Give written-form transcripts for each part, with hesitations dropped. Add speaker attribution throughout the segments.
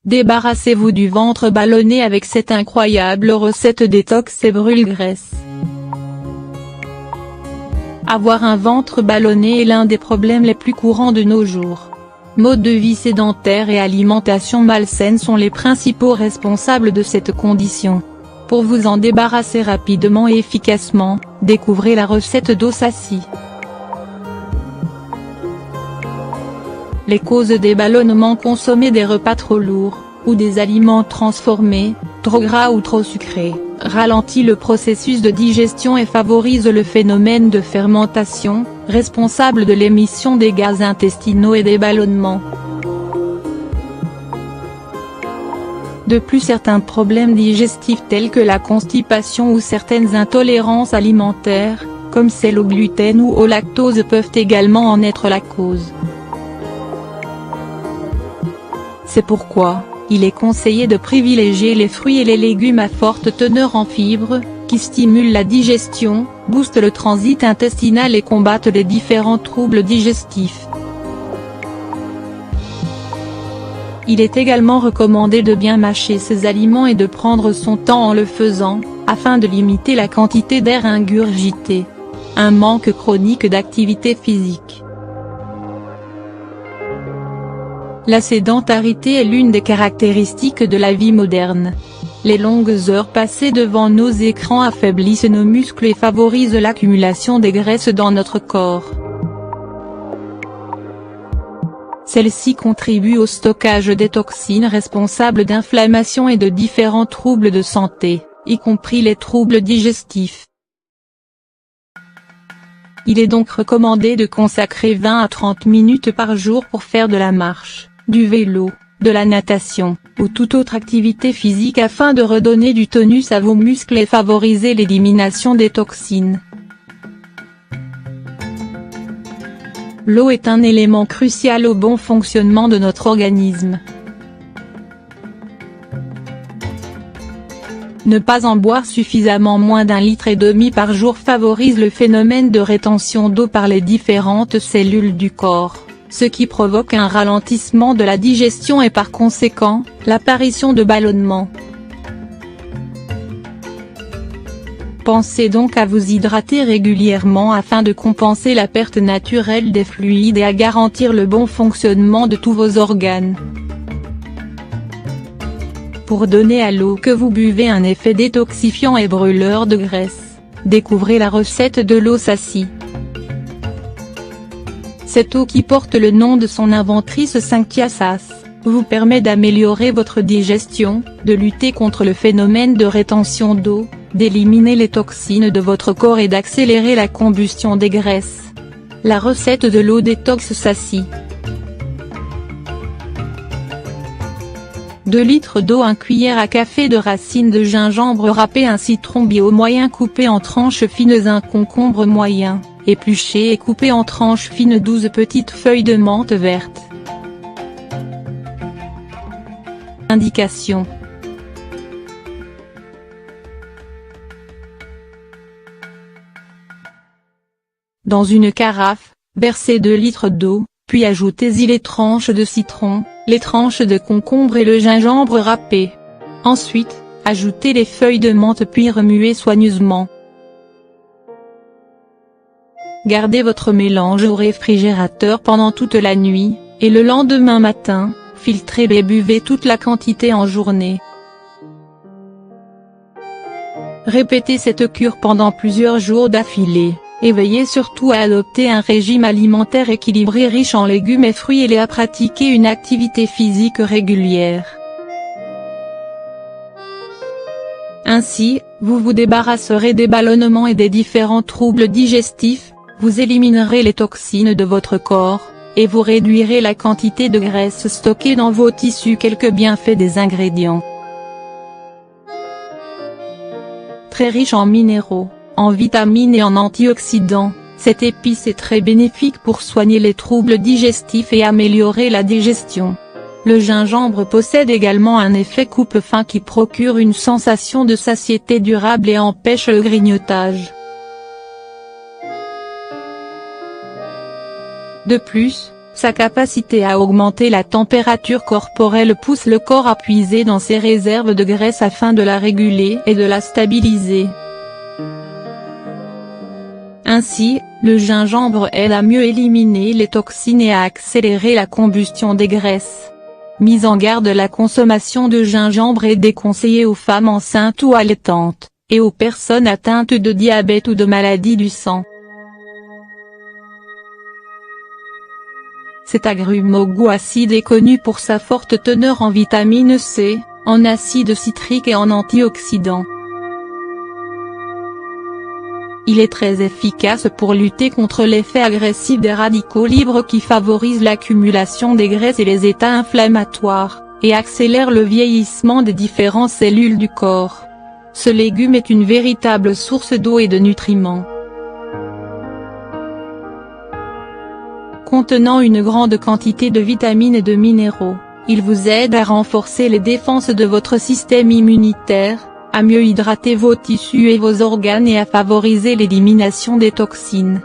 Speaker 1: Débarrassez-vous du ventre ballonné avec cette incroyable recette détox et brûle-graisse. Avoir un ventre ballonné est l'un des problèmes les plus courants de nos jours. Mode de vie sédentaire et alimentation malsaine sont les principaux responsables de cette condition. Pour vous en débarrasser rapidement et efficacement, découvrez la recette d'eau Saci. Les causes des ballonnements: consommer des repas trop lourds, ou des aliments transformés, trop gras ou trop sucrés, ralentit le processus de digestion et favorise le phénomène de fermentation, responsable de l'émission des gaz intestinaux et des ballonnements. De plus, certains problèmes digestifs tels que la constipation ou certaines intolérances alimentaires, comme celle au gluten ou au lactose, peuvent également en être la cause. C'est pourquoi, il est conseillé de privilégier les fruits et les légumes à forte teneur en fibres, qui stimulent la digestion, boostent le transit intestinal et combattent les différents troubles digestifs. Il est également recommandé de bien mâcher ces aliments et de prendre son temps en le faisant, afin de limiter la quantité d'air ingurgité. Un manque chronique d'activité physique. La sédentarité est l'une des caractéristiques de la vie moderne. Les longues heures passées devant nos écrans affaiblissent nos muscles et favorisent l'accumulation des graisses dans notre corps. Celles-ci contribuent au stockage des toxines responsables d'inflammation et de différents troubles de santé, y compris les troubles digestifs. Il est donc recommandé de consacrer 20 à 30 minutes par jour pour faire de la marche, du vélo, de la natation, ou toute autre activité physique afin de redonner du tonus à vos muscles et favoriser l'élimination des toxines. L'eau est un élément crucial au bon fonctionnement de notre organisme. Ne pas en boire suffisamment, moins d'1,5 litre par jour, favorise le phénomène de rétention d'eau par les différentes cellules du corps, ce qui provoque un ralentissement de la digestion et par conséquent, l'apparition de ballonnements. Pensez donc à vous hydrater régulièrement afin de compenser la perte naturelle des fluides et à garantir le bon fonctionnement de tous vos organes. Pour donner à l'eau que vous buvez un effet détoxifiant et brûleur de graisse, découvrez la recette de l'eau Saci. Cette eau, qui porte le nom de son inventrice Cynthia Sass, vous permet d'améliorer votre digestion, de lutter contre le phénomène de rétention d'eau, d'éliminer les toxines de votre corps et d'accélérer la combustion des graisses. La recette de l'eau détox Saci. 2 litres d'eau, 1 cuillère à café de racines de gingembre râpé, un citron bio moyen coupé en tranches fines, un concombre moyen, épluché et coupé en tranches fines, 12 petites feuilles de menthe verte. Indication. Dans une carafe, versez 2 litres d'eau, puis ajoutez-y les tranches de citron, les tranches de concombre et le gingembre râpé. Ensuite, ajoutez les feuilles de menthe puis remuez soigneusement. Gardez votre mélange au réfrigérateur pendant toute la nuit, et le lendemain matin, filtrez et buvez toute la quantité en journée. Répétez cette cure pendant plusieurs jours d'affilée, et veillez surtout à adopter un régime alimentaire équilibré riche en légumes et fruits et à pratiquer une activité physique régulière. Ainsi, vous vous débarrasserez des ballonnements et des différents troubles digestifs, vous éliminerez les toxines de votre corps, et vous réduirez la quantité de graisse stockée dans vos tissus. Quelques bienfaits des ingrédients. Très riche en minéraux, en vitamines et en antioxydants, cette épice est très bénéfique pour soigner les troubles digestifs et améliorer la digestion. Le gingembre possède également un effet coupe-faim qui procure une sensation de satiété durable et empêche le grignotage. De plus, Sa capacité à augmenter la température corporelle pousse le corps à puiser dans ses réserves de graisse afin de la réguler et de la stabiliser. Ainsi, le gingembre aide à mieux éliminer les toxines et à accélérer la combustion des graisses. Mise en garde: la consommation de gingembre est déconseillée aux femmes enceintes ou allaitantes, et aux personnes atteintes de diabète ou de maladies du sang. Cet agrume au goût acide est connu pour sa forte teneur en vitamine C, en acide citrique et en antioxydants. Il est très efficace pour lutter contre l'effet agressif des radicaux libres qui favorisent l'accumulation des graisses et les états inflammatoires, et accélère le vieillissement des différentes cellules du corps. Ce légume est une véritable source d'eau et de nutriments. Contenant une grande quantité de vitamines et de minéraux, il vous aide à renforcer les défenses de votre système immunitaire, à mieux hydrater vos tissus et vos organes et à favoriser l'élimination des toxines.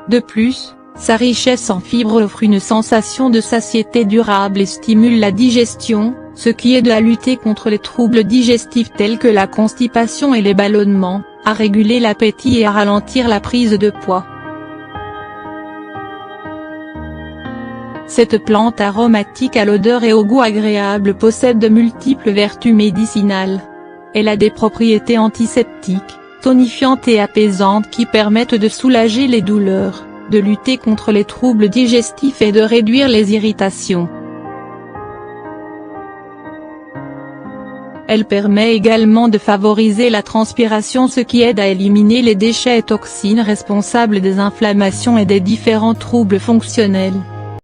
Speaker 1: De plus, sa richesse en fibres offre une sensation de satiété durable et stimule la digestion, ce qui aide à lutter contre les troubles digestifs tels que la constipation et les ballonnements, à réguler l'appétit et à ralentir la prise de poids. Cette plante aromatique à l'odeur et au goût agréable possède de multiples vertus médicinales. Elle a des propriétés antiseptiques, tonifiantes et apaisantes qui permettent de soulager les douleurs, de lutter contre les troubles digestifs et de réduire les irritations. Elle permet également de favoriser la transpiration, ce qui aide à éliminer les déchets et toxines responsables des inflammations et des différents troubles fonctionnels.